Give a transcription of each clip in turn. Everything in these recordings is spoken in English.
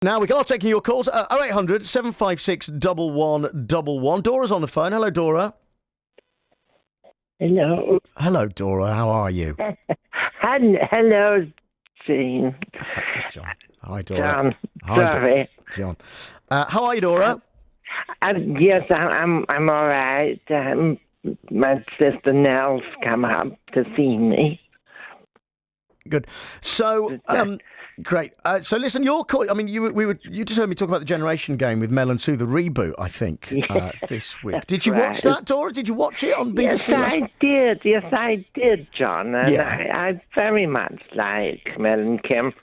Now, we are taking your calls. 0800 756 1111. Dora's on the phone. Hello, Dora. Hello. Hello, Dora. How are you? Hello, Jean. John. Hi, Dora. John. Hi, Sorry. John. How are you, Dora? Yes, I'm all right. My sister Nell's come up to see me. Good. So, great. So, listen, your call. I mean, you just heard me talk about the Generation Game with Mel and Sue, the reboot. I think this week. Did you watch that, Dora? Did you watch it on BBC? Yes, I did. Yes, I did, John. And Yeah. I very much like Mel and Kim.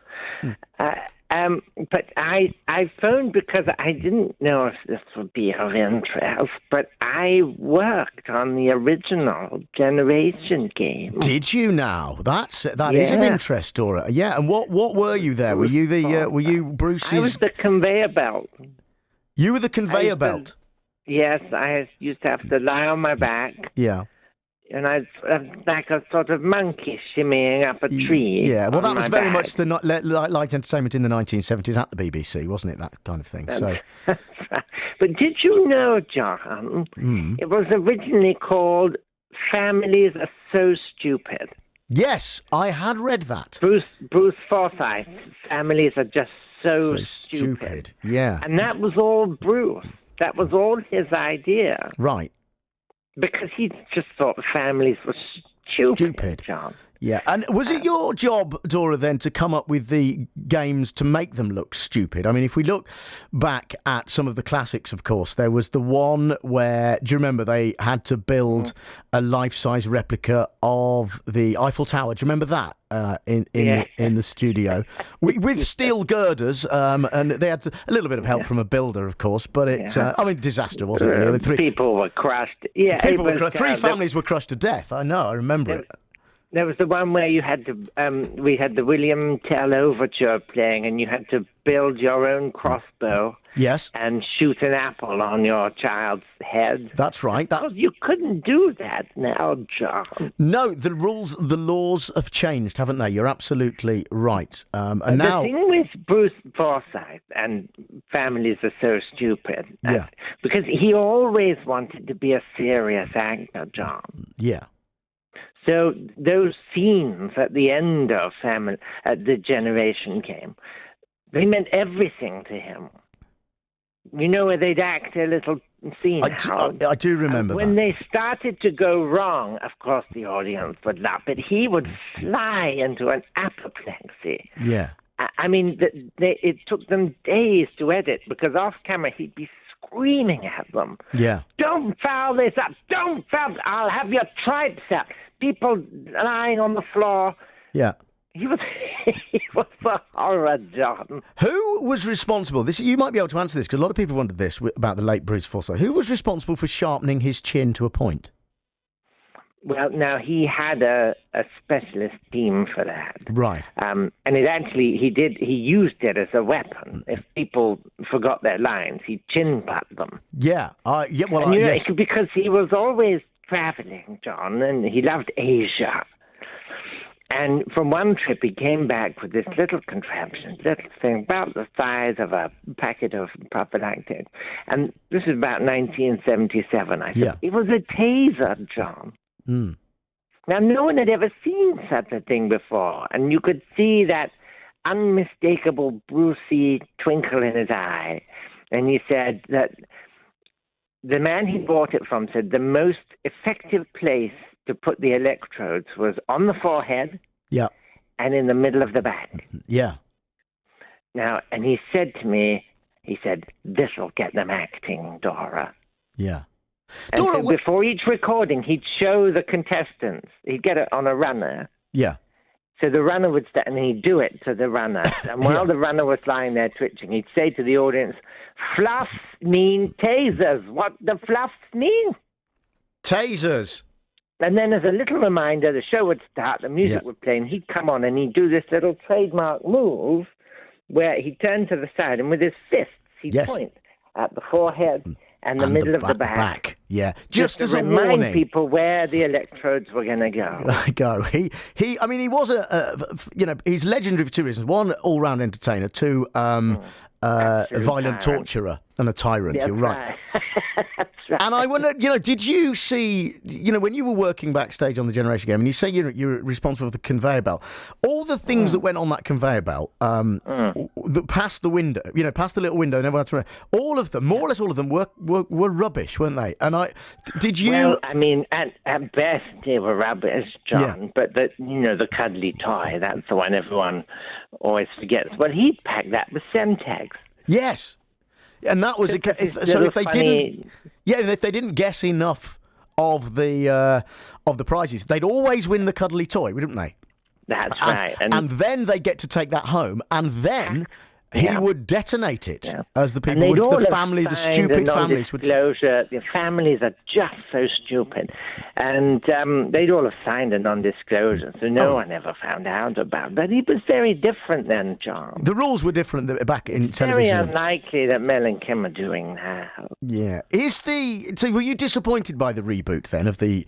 But I phoned because I didn't know if this would be of interest, but I worked on the original Generation Game. Did you now? That is of interest, Dora. Yeah. And what were you there? Were you Bruce's? I was the conveyor belt. You were the conveyor belt. Yes, I used to have to lie on my back. Yeah. And I was like a sort of monkey shimmying up a tree. Yeah, well, that was very back. much the light entertainment in the 1970s at the BBC, wasn't it? That kind of thing. So, but did you know, John, it was originally called Families Are So Stupid. Yes, I had read that. Bruce Forsyth, Families Are Just so stupid. Yeah. And that was all Bruce. That was all his idea. Right. Because he just thought families were stupid, John. Yeah, and was it your job, Dora, then, to come up with the games to make them look stupid? I mean, if we look back at some of the classics, of course, there was the one where, do you remember, they had to build a life-size replica of the Eiffel Tower? Do you remember that in the studio? with steel girders, and they had a little bit of help from a builder, of course, but disaster, wasn't it? Really? People were crushed. Yeah, three families were crushed to death. I know, I remember it. There was the one where you had to, we had the William Tell Overture playing, and you had to build your own crossbow. Yes. And shoot an apple on your child's head. That's right. Well, you couldn't do that now, John. No, the laws have changed, haven't they? You're absolutely right. And now, the thing with Bruce Forsyth and Families Are So Stupid, because he always wanted to be a serious actor, John. Yeah. So those scenes at the end of the Generation Game, they meant everything to him. You know, where they'd act a little scene. I do remember when they started to go wrong, of course the audience would laugh, but he would fly into an apoplexy. Yeah. I mean, it took them days to edit, because off camera he'd be screaming at them. Yeah. Don't foul this up. Don't foul. I'll have your tripes out. People lying on the floor. Yeah. He was a horror, John. Who was responsible? You might be able to answer this, because a lot of people wondered this about the late Bruce Forsyth. Who was responsible for sharpening his chin to a point? Well, now, he had a specialist team for that. Right. And he used it as a weapon. If people forgot their lines, he'd chin-butt them. Yeah. Yes. Because he was always traveling, John, and he loved Asia. And from one trip, he came back with this little contraption, little thing about the size of a packet of prophylactic. And this is about 1977, I think. Yeah. It was a taser, John. Mm. Now, no one had ever seen such a thing before, and you could see that unmistakable Brucey twinkle in his eye. And he said that the man he bought it from said the most effective place to put the electrodes was on the forehead, and in the middle of the back. Yeah. Now, and he said to me, this will get them acting, Dora. Yeah. And Dora, so before each recording, he'd show the contestants. He'd get it on a runner. Yeah. So the runner would stand, and he'd do it to the runner. And while the runner was lying there twitching, he'd say to the audience, "Fluffs mean tasers. What the fluffs mean?" Tasers. And then as a little reminder, the show would start, the music would play, and he'd come on and he'd do this little trademark move where he'd turn to the side, and with his fists, he'd point at the forehead and the middle of the back. Yeah, just as a remind warning. People where the electrodes were going to go. He was he's legendary for two reasons. One, all-round entertainer. Two, Absolute violent tyrant. torturer and a tyrant. That's You're right. That's right. And I wonder, did you see, when you were working backstage on the Generation Game, and you say you're responsible for the conveyor belt, all the things that went on that conveyor belt, that past the window, past the little window, and everyone had to, all of them, more or less all of them, were rubbish, weren't they? And did you? Well, I mean, at best they were rubbish, John. Yeah. But the cuddly toy, that's the one everyone always forgets. Well, he packed that with Semtex. Yes. And that was if they didn't guess enough of the prizes, they'd always win the cuddly toy, wouldn't they? That's right. And then they get to take that home, and then he would detonate it as the people would, the family, the stupid families would. The families are just so stupid, and they'd all have signed a non-disclosure, so no one ever found out about it. But he was very different then, John. The rules were different back in television. Very unlikely that Mel and Kim are doing now. Yeah. So were you disappointed by the reboot then of the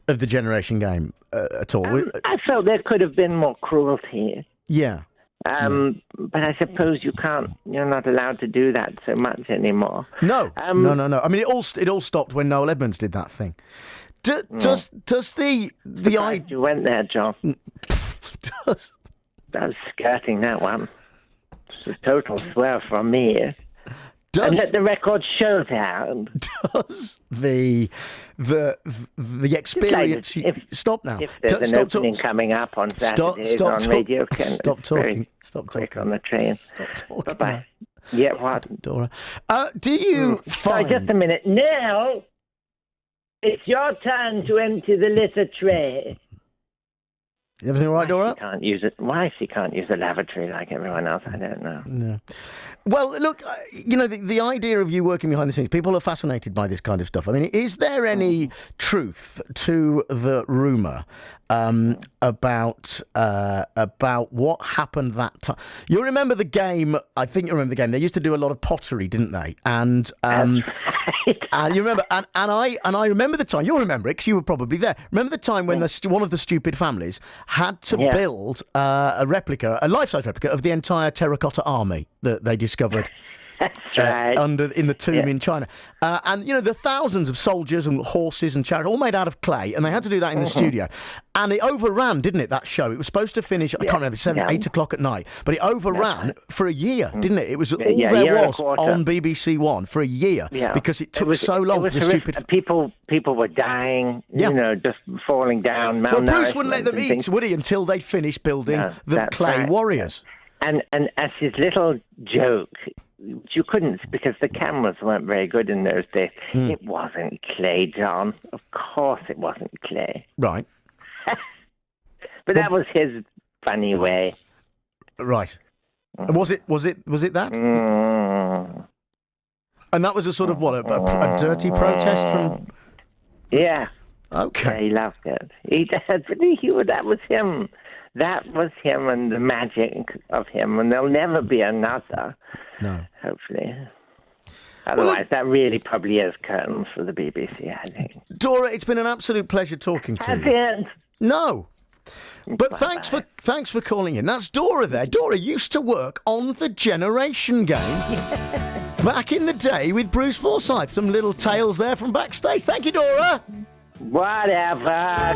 Generation Game at all? I felt there could have been more cruelty. Yeah. But I suppose you're not allowed to do that so much anymore. No. No. I mean, it all stopped when Noel Edmonds did that thing. Does the You went there, John. does I was skirting that one. It's a total swear from me. And let the record show that. Does the experience? Stop now. If there's an opening coming up on Saturdays on Radio Kent, stop talking. Stop talking. Quick on the train. Stop talking. Bye-bye. Yeah, what? Dora. Do you Sorry, find... just a minute. Now, it's your turn to empty the litter tray. Everything all right, Dora? Why she can't use the lavatory like everyone else, I don't know. No. Well, look, the idea of you working behind the scenes, people are fascinated by this kind of stuff. I mean, is there any truth to the rumour about what happened that time? You remember the game? I think you remember the game. They used to do a lot of pottery, didn't they? And and you remember, and I remember the time. You'll remember it because you were probably there. Remember the time when one of the stupid families had to build a life-size replica of the entire terracotta army that they discovered. That's right. In the tomb in China. And, the thousands of soldiers and horses and chariots, all made out of clay, and they had to do that in the studio. And it overran, didn't it, that show? It was supposed to finish, I can't remember, 8 o'clock at night, but it overran for a year, didn't it? It was all there was on BBC One for a year because it took so long for the stupid... People were dying, just falling down, malnourishment. Well, Bruce wouldn't let them eat, would he, until they'd finished building the clay warriors. And as his little joke... You couldn't, because the cameras weren't very good in those days. It wasn't clay, John. Of course it wasn't clay. Right. But that was his funny way. Right. Was it that? And that was a sort of a dirty protest from... Yeah. Okay. Yeah, he loved it. He did, but that was him. That was him and the magic of him, and there'll never be another. No. Hopefully. Otherwise, that really probably is curtains for the BBC, I think. Dora, it's been an absolute pleasure talking to you. Has it? No. But thanks for calling in. That's Dora there. Dora used to work on the Generation Game back in the day with Bruce Forsyth. Some little tales there from backstage. Thank you, Dora. Whatever.